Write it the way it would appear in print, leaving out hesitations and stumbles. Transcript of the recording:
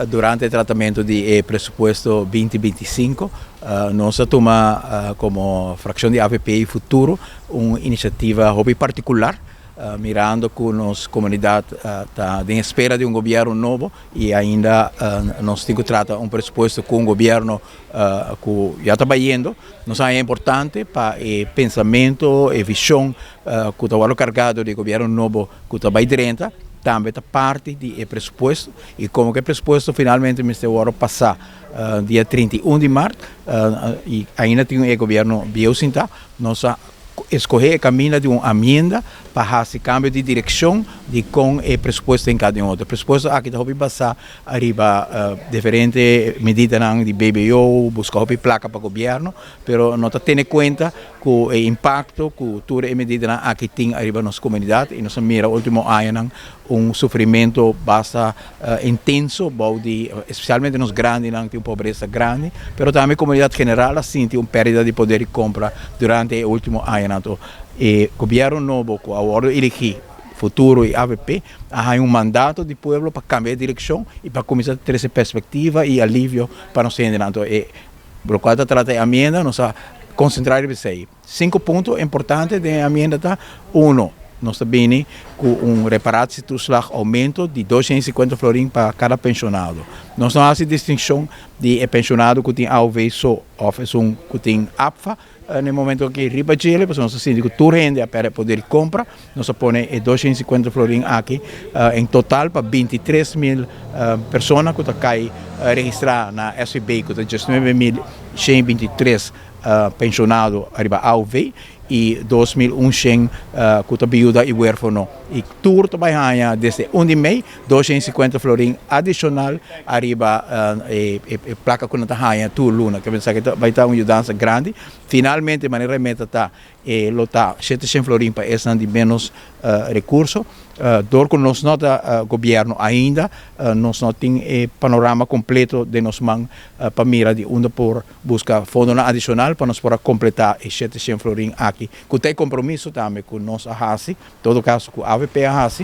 durante il trattamento di presupuesto 2025, nós toma como fração de AVP Futuro uma iniciativa hobby particular, mirando com nossa comunidade está em espera de governo novo e ainda nós temos que tratar presupuesto com governo que já está indo. Nós é importante para o pensamento e visão que está carregado de governo novo que está dentro, também está parte do presupuesto e como que o presupuesto finalmente este ano passar dia 31 de março e ainda tem o governo biosinta, nós escolher o caminho de uma emenda para fazer cambio de direção de com o presupuesto em cada outro. O presupuesto aqui está passar arriba diferentes medidas de BBO, buscar placa para o governo, mas nós temos em conta que o impacto que toda a medida aqui tem arriba na nossa comunidade e nós mira último ano sofrimento bastante intenso, especialmente nos grandes, tem pobreza grande, mas também a comunidade general sente uma perda de poder de compra durante o último ano. E o governo novo, que agora elegir Futuro e AVP, há mandato do povo para cambiar de direção e para começar a ter essa perspectiva e alívio para nós. E por quanto trata a emenda, nós vamos concentrar em 5 pontos importantes da emenda. Nós também com reparado slag aumento de 250 florins para cada pensionado. Nós não fazemos distinção de pensionado que tem AOV só, ou que tem APFA. No momento que riba Chile, nós sentimos que tu rende para poder comprar, nós põe 250 florins aqui, em total para 23 mil pessoas que estão registradas na SB, que estão 19.123 pensionados arriba AOV e 2.100 que estão viúva e huérfano. E tudo trabalha desde 1 de maio, 250 florins adicional arriba placa que está ganhando tudo luna, que vai estar uma mudança grande. Finalmente, de maneira meta está lotar 700 florins para esse de menos recursos. Dor que nós não governo ainda, nós não temos panorama completo de nós para mirar de onde por buscar fundo adicional para nós poder completar os 700 florins aqui. Que tem compromisso também com nós a HASI, todo caso com a AVP a HASI,